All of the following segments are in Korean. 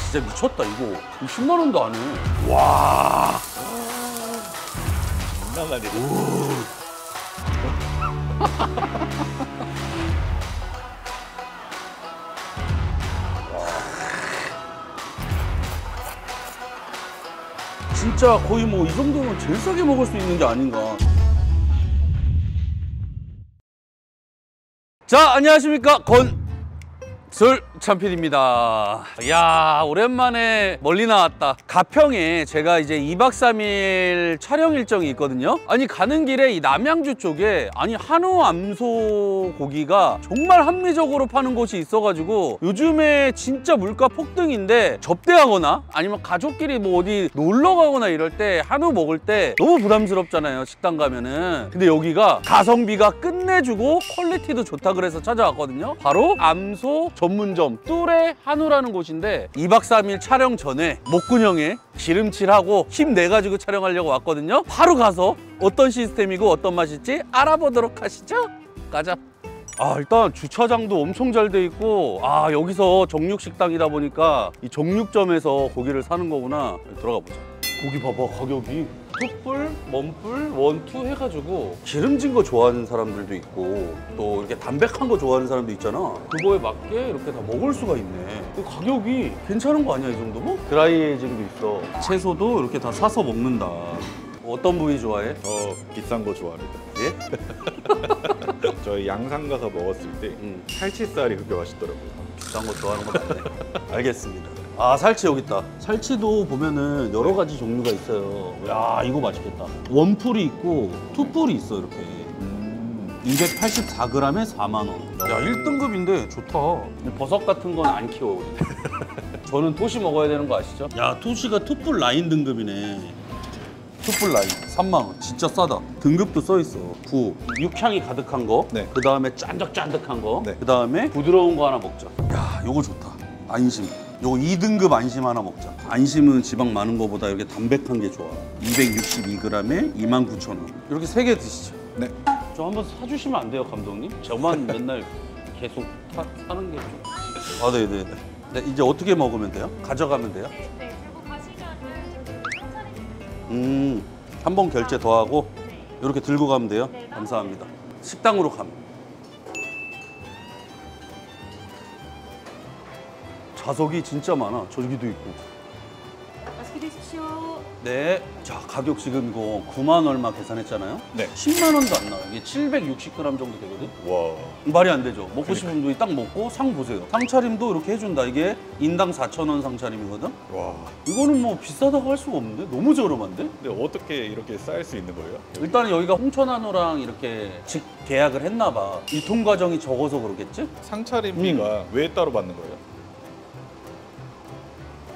진짜 미쳤다 이거. 10만 원도 안 해. 와. 장난하네. 진짜 거의 뭐 이 정도면 제일 싸게 먹을 수 있는 게 아닌가. 자, 안녕하십니까. 참PD입니다. 이야, 오랜만에 멀리 나왔다. 가평에 제가 이제 2박 3일 촬영 일정이 있거든요. 아니, 가는 길에 이 남양주 쪽에 한우 암소 고기가 정말 합리적으로 파는 곳이 있어가지고 요즘에 진짜 물가 폭등인데 접대하거나 아니면 가족끼리 뭐 어디 놀러 가거나 이럴 때 한우 먹을 때 너무 부담스럽잖아요, 식당 가면은. 근데 여기가 가성비가 끝내주고 퀄리티도 좋다 그래서 찾아왔거든요. 바로 암소 전문점 뚜레 한우라는 곳인데 2박 3일 촬영 전에 목구멍에 기름칠하고 힘내가지고 촬영하려고 왔거든요. 바로 가서 어떤 시스템이고 어떤 맛일지 알아보도록 하시죠. 가자. 일단 주차장도 엄청 잘 돼 있고, 여기서 정육식당이다 보니까 이 정육점에서 고기를 사는 거구나. 들어가 보자. 고기 봐봐, 가격이 툭불, 원불, 원투 해가지고 기름진 거 좋아하는 사람들도 있고 또 이렇게 담백한 거 좋아하는 사람도 있잖아. 그거에 맞게 이렇게 다 먹을 수가 있네. 가격이 괜찮은 거 아니야, 이 정도면? 드라이에이징도 있어. 채소도 이렇게 다 사서 먹는다. 어떤 부위 좋아해? 비싼 거 좋아합니다. 예? 저희 양산 가서 먹었을 때 살치살이 그렇게 맛있더라고요. 비싼 거 좋아하는 거 맞네. 알겠습니다. 살치 여기 있다. 살치도 보면은 여러 가지 종류가 있어요. 야, 이거 맛있겠다. 원풀이 있고 투풀이 있어, 이렇게. 284g에 4만 원. 야, 1등급인데 좋다. 버섯 같은 건 안 키워, 우리. 저는 토시 먹어야 되는 거 아시죠? 야, 토시가 투풀 라인 등급이네. 투풀 라인 3만 원. 진짜 싸다. 등급도 써 있어. 육향이 가득한 거. 네. 그 다음에 짠득짠득한 거. 네. 그 다음에 부드러운 거 하나 먹자. 야, 요거 좋다. 안심. 요거 2등급 안심 하나 먹자. 안심은 지방 많은 거보다 이렇게 담백한 게 좋아. 262g에 29,000원. 이렇게 3개 드시죠. 네. 저 한번 사주시면 안 돼요, 감독님? 저만 맨날 계속 사는 게 좀. 네네. 네, 이제 어떻게 먹으면 돼요? 가져가면 돼요? 네, 들고 가시면은 한 번 결제 더 하고 네. 이렇게 들고 가면 돼요? 네, 감사합니다. 식당으로 가면. 좌석이 진짜 많아. 저기도 있고. 맛있게 드십시오. 네. 자, 가격 지금 이거 9만 얼마 계산했잖아요. 네. 10만 원도 안 나와요. 이게 760g 정도 되거든. 와. 말이 안 되죠. 먹고 싶은 분이 딱 먹고 상 보세요. 상차림도 이렇게 해준다. 이게 인당 4,000원 상차림이거든. 와. 이거는 뭐 비싸다고 할 수가 없는데? 너무 저렴한데? 근데 어떻게 이렇게 쌓일 수 있는 거예요? 일단은 여기가 홍천한우랑 이렇게 직 계약을 했나 봐. 유통 과정이 적어서 그러겠지? 상차림비가 왜 따로 받는 거예요?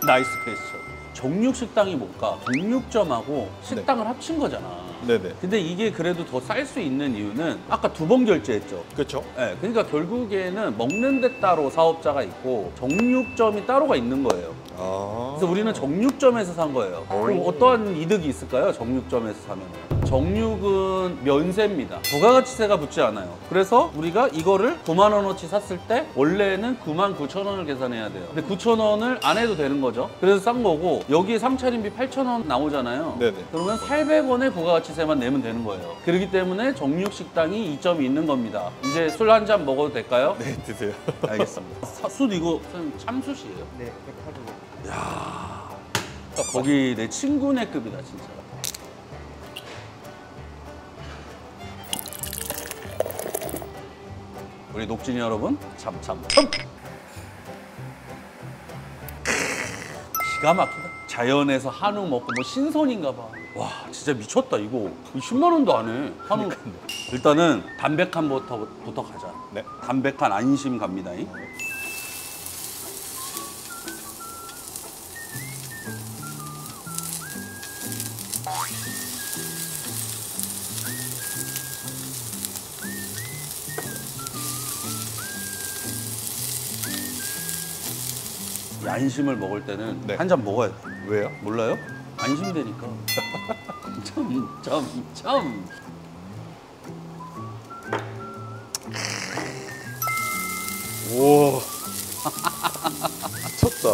나이스 퀘스천. 정육식당이 뭘까? 정육점하고 식당을 합친 거잖아. 네네. 근데 이게 그래도 더 쌀 수 있는 이유는 아까 2번 결제했죠. 그렇죠. 네, 그러니까 결국에는 먹는 데 따로 사업자가 있고 정육점이 따로가 있는 거예요. 그래서 우리는 정육점에서 산 거예요. 그럼 어떠한 이득이 있을까요? 정육점에서 사면. 정육은 면세입니다. 부가가치세가 붙지 않아요. 그래서 우리가 이거를 9만 원어치 샀을 때 원래는 99,000원을 계산해야 돼요. 근데 9,000원을 안 해도 되는 거죠. 그래서 싼 거고 여기에 상차림비 8,000원 나오잖아요. 네네. 그러면 800원의 부가가치세만 내면 되는 거예요. 그렇기 때문에 정육식당이 이점이 있는 겁니다. 이제 술 한 잔 먹어도 될까요? 네, 드세요. 알겠습니다. 숯 이거 참숯이에요? 네, 108도. 야, 거기 내 친구네 급이다 진짜. 우리 녹진이 여러분, 참. 기가 막히다. 자연에서 한우 먹고 뭐 신선인가 봐. 와, 진짜 미쳤다 이거. 10만 원도 안 해. 한우. 일단은 담백한부터 가자. 네. 담백한 안심 갑니다. 이 안심을 먹을 때는 네. 한 잔 먹어야 돼. 왜요? 몰라요? 안심되니까. 참. 우와. 미쳤다.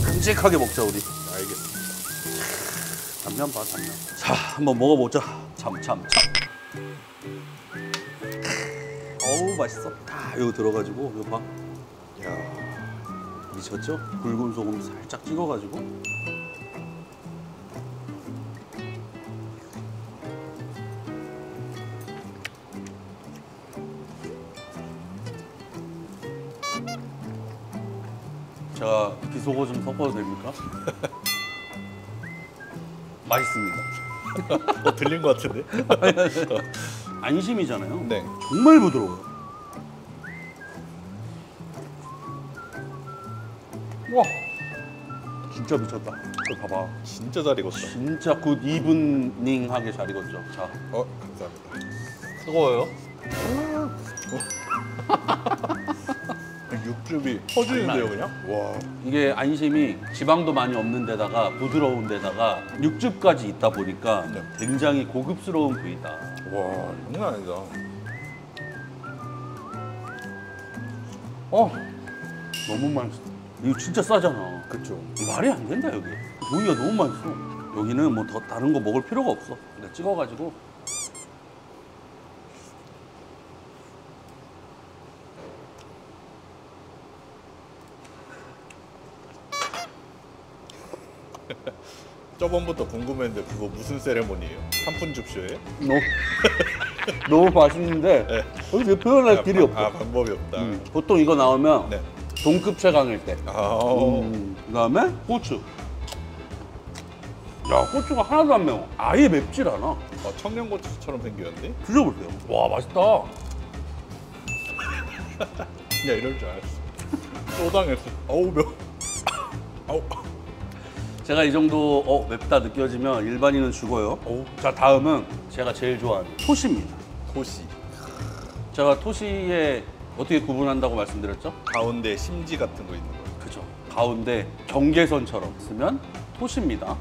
큼직하게 먹자 우리. 알겠습니다. 단면 봐 단면. 자 한번 먹어보자. 참. 어우 맛있어. 다 이거 들어가지고 이거 봐. 야, 미쳤죠? 굵은 소금 살짝 찍어가지고. 제가 비속어 좀 섞어도 됩니까? 맛있습니다. 들린 것 같은데? 안심이잖아요. 네. 정말 부드러워요. 와, 진짜 미쳤다. 이거 봐봐. 진짜 잘 익었다. 진짜 굿 이브닝하게 잘 익었죠. 자, 감사합니다. 뜨거워요. 육즙이 터지는데요, 그냥? 와, 이게 안심이 지방도 많이 없는 데다가 부드러운 데다가 육즙까지 있다 보니까 네. 굉장히 고급스러운 부위다. 와, 장난 아니다. 너무 맛있어. 이거 진짜 싸잖아. 그쵸. 말이 안 된다 여기. 고기가 너무 맛있어. 여기는 뭐 더 다른 거 먹을 필요가 없어. 그냥 찍어가지고. 저번부터 궁금했는데 그거 무슨 세레모니예요? 한푼 줍쇼예요? 너무 맛있는데 네. 여기 표현할 길이 없어. 방법이 없다. 보통 이거 나오면 네. 동급 최강일 때. 그다음에 고추. 야 고추가 하나도 안 매워. 아예 맵질 않아. 청양고추처럼 생겼는데? 드셔보세요. 와 맛있다. 야, 이럴 줄 알았어. 또 당했어. 어우, 매워. 아우. 제가 이 정도 맵다 느껴지면 일반인은 죽어요. 자 다음은 제가 제일 좋아하는 토시입니다. 토시. 제가 토시에 어떻게 구분한다고 말씀드렸죠? 가운데 심지 같은 거 있는 거예요. 그죠. 가운데 경계선처럼 쓰면 토시입니다.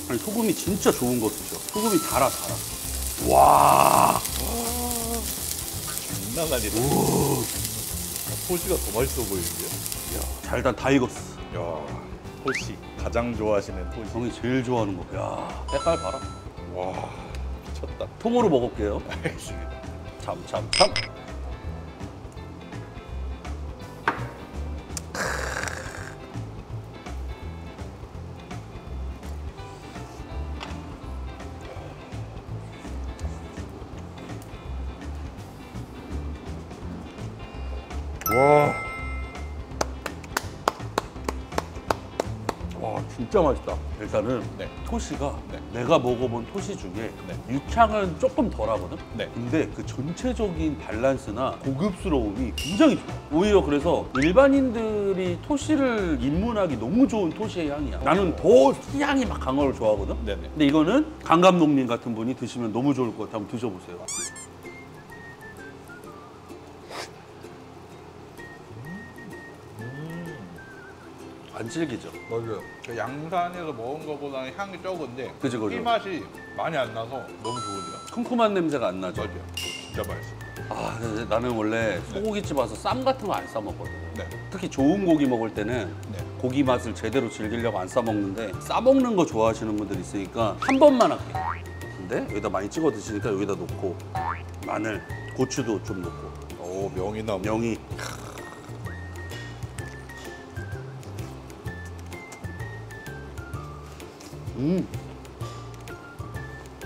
아니, 소금이 진짜 좋은 거 쓰죠. 소금이 달아. 와. 장난 아니다. 토시가 더 맛있어 보이는데요? 자 일단 다 익었어. 야, 토시. 가장 좋아하시는 토시. 형이 제일 좋아하는 거. 야 색깔 봐라. 와, 미쳤다. 통으로 먹을게요. 알겠습니다. 참. 와 진짜 맛있다. 일단은 네. 토시가 네. 내가 먹어본 토시 중에 네. 육향은 조금 덜하거든. 네. 근데 그 전체적인 밸런스나 고급스러움이 굉장히 좋아. 오히려 그래서 일반인들이 토시를 입문하기 너무 좋은 토시의 향이야. 나는 더 향이 막 강한 걸 좋아하거든. 네네. 근데 이거는 강 감독님 같은 분이 드시면 너무 좋을 것 같아. 한번 드셔보세요. 안 질기죠? 맞아요. 그 양산에서 먹은 것보다는 향이 적은데 그죠. 이 맛이 많이 안 나서 너무 좋은데요. 쿰쿰한 냄새가 안 나죠? 맞아요. 진짜 맛있어. 아, 근데 나는 원래 소고기집 와서 쌈 같은 거 안 싸 먹거든. 네. 특히 좋은 고기 먹을 때는 네. 고기 맛을 제대로 즐기려고 안 싸 먹는데 싸 먹는 거 좋아하시는 분들 있으니까 한 번만 할게. 근데 여기다 많이 찍어 드시니까 여기다 놓고 마늘, 고추도 좀 넣고 오, 명이나무. 명이.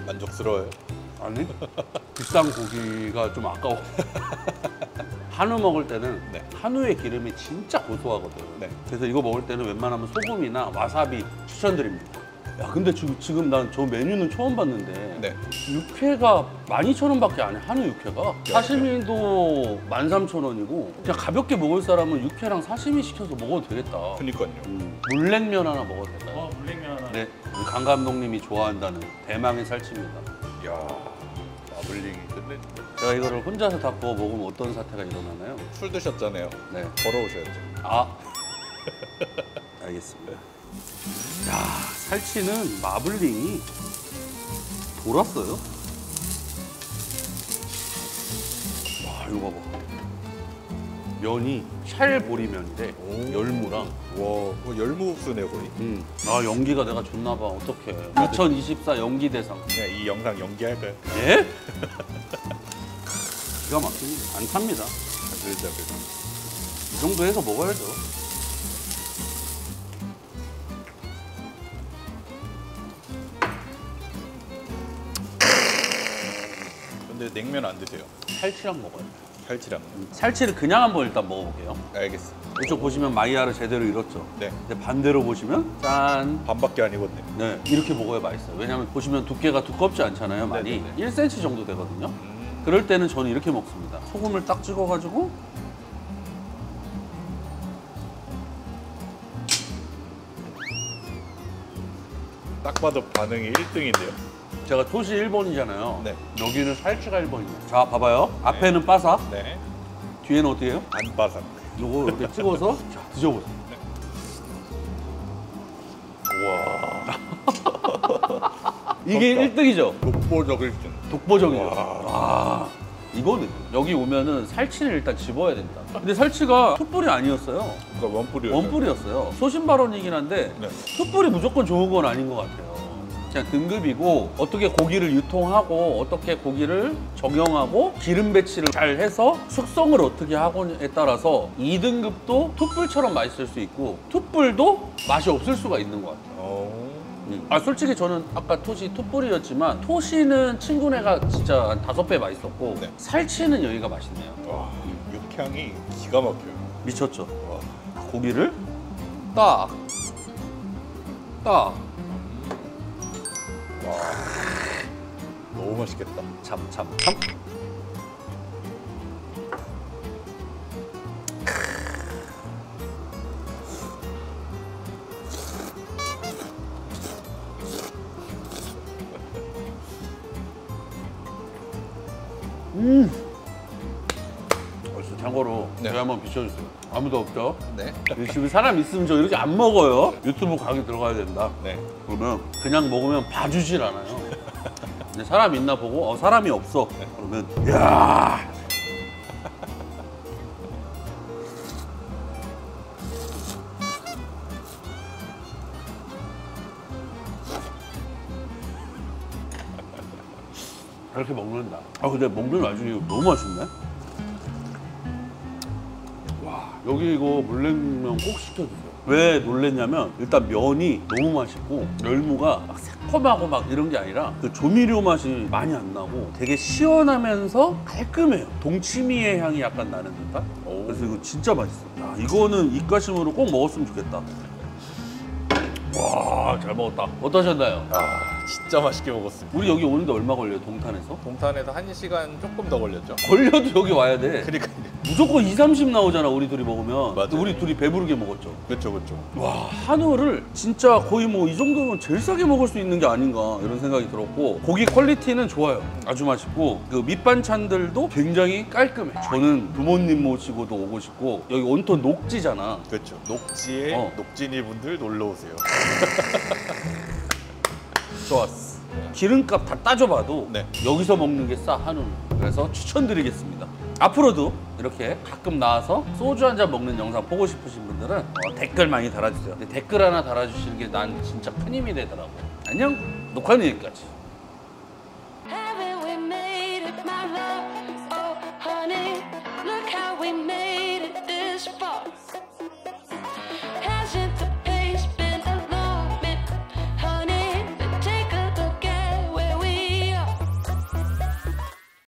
만족스러워요. 아니 비싼 고기가 좀 아까워. 한우 먹을 때는 네. 한우의 기름이 진짜 고소하거든. 네. 그래서 이거 먹을 때는 웬만하면 소금이나 와사비 추천드립니다. 야 근데 지금 난 저 메뉴는 처음 봤는데 네. 육회가 12,000원밖에 안 해. 한우 육회가. 사시미도 13,000원이고 그냥 가볍게 먹을 사람은 육회랑 사시미 시켜서 먹어도 되겠다. 그니까요. 물냉면 하나 먹어도 될까요? 물냉면 하나. 네, 우리 강 감독님이 좋아한다는 대망의 살치입니다. 야, 마블링이 끝내준다. 제가 이거를 혼자서 다 구워 먹으면 어떤 사태가 일어나나요? 술 드셨잖아요. 네. 걸어오셔야죠. 아, 알겠습니다. 야, 살치는 마블링이 돌았어요. 와, 이거 봐봐. 면이 찰보리면인데 열무랑. 와, 열무국수네 거의. 아, 연기가 내가 좋나 봐. 어떡해. 2024 연기 대상. 그냥 이 영상 연기할까요? 예? 기가 막힙니다. 안 탑니다. 그러자 그러자. 이 정도 해서 먹어야죠. 근데 냉면 안 드세요? 살치랑 먹어야 돼요. 살치랑. 살치를 그냥 한번 일단 먹어볼게요. 알겠어. 이쪽 보시면 마이야를 제대로 잃었죠. 네. 근데 반대로 보시면 짠. 반밖에 안 익었네. 네, 이렇게 먹어야 맛있어요. 왜냐면 보시면 두께가 두껍지 않잖아요, 많이. 네네네. 1cm 정도 되거든요. 그럴 때는 저는 이렇게 먹습니다. 소금을 딱 찍어가지고 딱 봐도 반응이 1등인데요. 제가 토시 1번이잖아요. 네. 여기는 살치가 1번이에요. 자, 봐봐요. 앞에는 바삭, 네. 뒤에는 어떻게 해요? 안 바삭. 요거 이렇게 찍어서 자, 드셔보세요. 와. 이게 1등이죠? 독보적 1등. 독보적이죠. 와. 와, 이거는 여기 오면은 살치는 일단 집어야 된다. 근데 살치가 툭불이 아니었어요. 그러니까 원뿔이요. 원뿔이었어요. 소신 발언이긴 한데 네. 툭불이 무조건 좋은 건 아닌 것 같아요. 그냥 등급이고 어떻게 고기를 유통하고 어떻게 고기를 정형하고 기름 배치를 잘 해서 숙성을 어떻게 하고에 따라서 2등급도 툭불처럼 맛있을 수 있고 툭불도 맛이 없을 수가 있는 것 같아요. 아, 솔직히 저는 아까 토시 툭불이었지만 토시는 친구네가 진짜 한 5배 맛있었고 네. 살치는 여기가 맛있네요. 와, 육향이 기가 막혀요. 미쳤죠? 와. 고기를 딱 너무 맛있겠다. 참. 참고로 네. 저희 한번 비춰주세요. 아무도 없죠? 네. 집에 사람 있으면 저 이렇게 안 먹어요. 유튜브 가게 들어가야 된다. 네. 그러면 그냥 먹으면 봐주질 않아요. 근데 사람 있나 보고 사람이 없어. 그러면 야. 이렇게 먹는다. 아, 근데 먹는 와중에 이거 너무 맛있네. 와, 여기 이거 물냉면 꼭 시켜주세요. 왜 놀랬냐면 일단 면이 너무 맛있고 열무가 막 새콤하고 막 이런 게 아니라 그 조미료 맛이 많이 안 나고 되게 시원하면서 깔끔해요. 동치미의 향이 약간 나는 듯한. 그래서 이거 진짜 맛있어요. 야, 이거는 입가심으로 꼭 먹었으면 좋겠다. 와, 잘 먹었다. 어떠셨나요? 아, 진짜 맛있게 먹었습니다. 우리 여기 오는데 얼마 걸려요, 동탄에서? 동탄에서 1시간 조금 더 걸렸죠? 걸려도 여기 와야 돼. 그러니까요. 무조건 2, 30 나오잖아, 우리 둘이 먹으면. 맞아요. 우리 둘이 배부르게 먹었죠. 그렇죠. 와, 한우를 진짜 거의 뭐 이 정도면 제일 싸게 먹을 수 있는 게 아닌가 이런 생각이 들었고 고기 퀄리티는 좋아요. 아주 맛있고 그 밑반찬들도 굉장히 깔끔해. 저는 부모님 모시고도 오고 싶고 여기 온통 녹지잖아. 그렇죠. 녹지에 녹진이 분들 놀러 오세요. 좋았어. 기름값 다 따져봐도 네. 여기서 먹는 게 싸, 한우는. 그래서 추천드리겠습니다. 앞으로도 이렇게 가끔 나와서 소주 한 잔 먹는 영상 보고 싶으신 분들은 댓글 많이 달아주세요. 근데 댓글 하나 달아주시는 게 난 진짜 큰 힘이 되더라고. 안녕, 녹화는 여기까지.